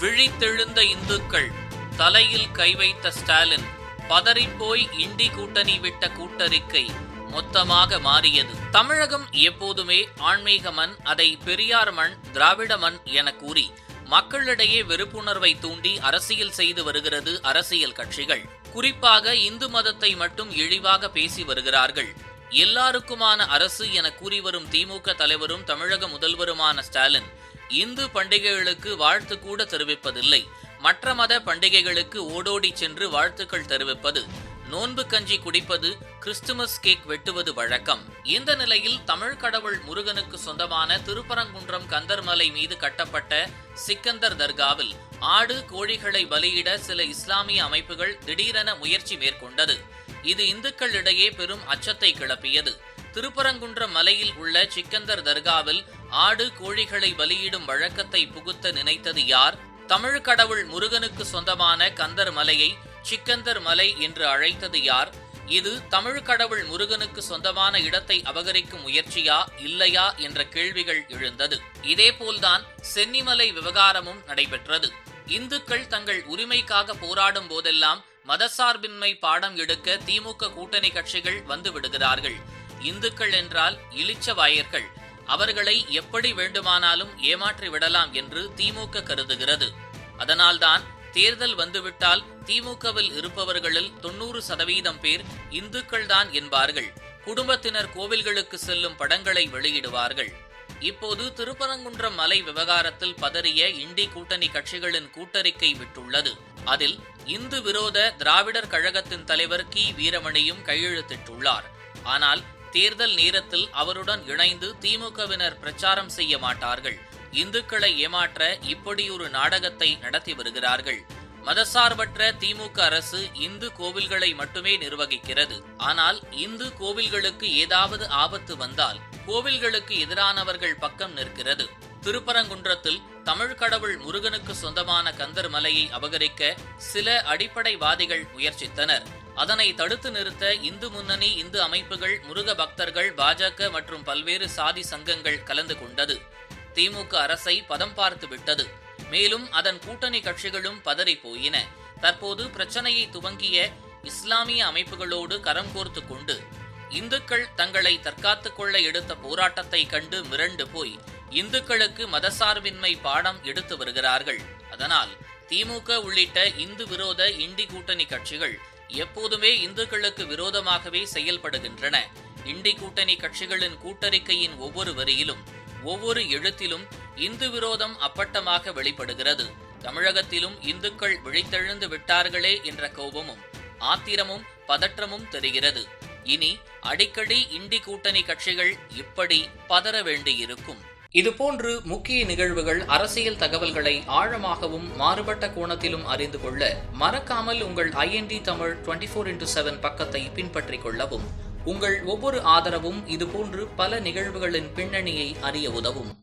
விழித்தெழுந்த இந்துக்கள், தலையில் கை வைத்த ஸ்டாலின், பதறிப்போய் இண்டி கூட்டணி விட்ட கூட்டறிக்கை மொத்தமாக மாறியது. தமிழகம் எப்போதுமே ஆன்மீக மண், அதை பெரியார் மண், திராவிட மண் என கூறி மக்களிடையே வெறுப்புணர்வை தூண்டி அரசியல் செய்து வருகிறது அரசியல் கட்சிகள். குறிப்பாக இந்து மதத்தை மட்டும் இழிவாக பேசி வருகிறார்கள். எல்லாருக்குமான அரசு என கூறி வரும் திமுக தலைவரும் தமிழக முதல்வருமான ஸ்டாலின் இந்து பண்டிகைகளுக்கு வாழ்த்து கூட தெரிவிப்பதில்லை. மற்ற மத பண்டிகைகளுக்கு ஓடோடி சென்று வாழ்த்துக்கள் தெரிவிப்பது, நோன்பு கஞ்சி குடிப்பது, கிறிஸ்துமஸ் கேக் வெட்டுவது வழக்கம். இந்த நிலையில் தமிழ் கடவுள் முருகனுக்கு சொந்தமான திருப்பரங்குன்றம் கந்தர்மலை மீது கட்டப்பட்ட சிக்கந்தர் தர்காவில் ஆடு கோழிகளை பலியிட சில இஸ்லாமிய அமைப்புகள் திடீரென முயற்சி மேற்கொண்டது. இது இந்துக்களிடையே பெரும் அச்சத்தை கிளப்பியது. திருப்பரங்குன்றம் மலையில் உள்ள சிக்கந்தர் தர்காவில் ஆடு கோழிகளை பலியிடும் வழக்கத்தை புகுத்த நினைத்தது யார்? தமிழ் கடவுள் முருகனுக்கு சொந்தமான கந்தர் மலையை சிக்கந்தர் மலை என்று அழைத்தது யார்? இது தமிழ் கடவுள் முருகனுக்கு சொந்தமான இடத்தை அபகரிக்கும் முயற்சியா இல்லையா என்ற கேள்விகள் எழுந்தது. இதேபோல்தான் சென்னிமலை விவகாரமும் நடைபெற்றது. இந்துக்கள் தங்கள் உரிமைக்காக போராடும் போதெல்லாம் மதசார்பின்மை பாடம் எடுக்க திமுக கூட்டணி கட்சிகள் வந்து விடுகிறார்கள். இந்துக்கள் என்றால் இளிச்சவாயர்கள், அவர்களை எப்படி வேண்டுமானாலும் ஏமாற்றி விடலாம் என்று திமுக கருதுகிறது. அதனால்தான் தேர்தல் வந்துவிட்டால் திமுகவில் இருப்பவர்களில் 90% பேர் இந்துக்கள்தான் என்பார்கள். குடும்பத்தினர் கோவில்களுக்கு செல்லும் படங்களை வெளியிடுவார்கள். இப்போது திருப்பரங்குன்றம் மலை விவகாரத்தில் பதறிய இண்டி கூட்டணி கட்சிகளின் கூட்டறிக்கை விட்டுள்ளது. அதில் இந்து விரோத திராவிடர் கழகத்தின் தலைவர் கி வீரமணியும் கையெழுத்திட்டுள்ளார். ஆனால் தேர்தல் நேரத்தில் அவருடன் இணைந்து திமுகவினர் பிரச்சாரம் செய்ய மாட்டார்கள். இந்துக்களை ஏமாற்ற இப்படியொரு நாடகத்தை நடத்தி வருகிறார்கள். மதசார்பற்ற திமுக அரசு இந்து கோவில்களை மட்டுமே நிர்வகிக்கிறது. ஆனால் இந்து கோவில்களுக்கு ஏதாவது ஆபத்து வந்தால் கோவில்களுக்கு எதிரானவர்கள் பக்கம் நிற்கிறது. திருப்பரங்குன்றத்தில் தமிழ் கடவுள் முருகனுக்கு சொந்தமான கந்தர் மலையை அபகரிக்க சில அடிப்படைவாதிகள் முயற்சித்தனர். அதனை தடுத்து நிறுத்த இந்து முன்னணி, இந்து அமைப்புகள், முருக பக்தர்கள், பாஜக மற்றும் பல்வேறு சாதி சங்கங்கள் கலந்து கொண்டது. திமுக அரசை பதம் பார்த்து விட்டது. மேலும் அதன் கூட்டணி கட்சிகளும் பதறி போயின. தற்போது பிரச்சனையை துவங்கிய இஸ்லாமிய அமைப்புகளோடு கரம் கோர்த்து கொண்டு இந்துக்கள் தங்களை தற்காத்துக் கொள்ள எடுத்த போராட்டத்தை கண்டு மிரண்டு போய் இந்துக்களுக்கு மதசார்பின்மை பாடம் எடுத்து வருகிறார்கள். அதனால் திமுக உள்ளிட்ட இந்து விரோத இண்டி கூட்டணி கட்சிகள் எப்போதுமே இந்துக்களுக்கு விரோதமாகவே செயல்படுகின்றன. இண்டி கூட்டணி கட்சிகளின் கூட்டறிக்கையின் ஒவ்வொரு வரியிலும் ஒவ்வொரு எழுத்திலும் இந்து விரோதம் அப்பட்டமாக வெளிப்படுகிறது. தமிழகத்திலும் இந்துக்கள் விழித்தெழுந்து விட்டார்களே என்ற கோபமும் ஆத்திரமும் பதற்றமும் தெரிகிறது. இனி அடிக்கடி இண்டி கூட்டணி கட்சிகள் இப்படி பதற வேண்டியிருக்கும். இதுபோன்று முக்கிய நிகழ்வுகள், அரசியல் தகவல்களை ஆழமாகவும் மாறுபட்ட கோணத்திலும் அறிந்து கொள்ள மறக்காமல் உங்கள் IND தமிழ் 24x7 பக்கத்தை பின்பற்றிக் கொள்ளவும். உங்கள் ஒவ்வொரு ஆதரவும் இதுபோன்று பல நிகழ்வுகளின் பின்னணியை அறிய உதவும்.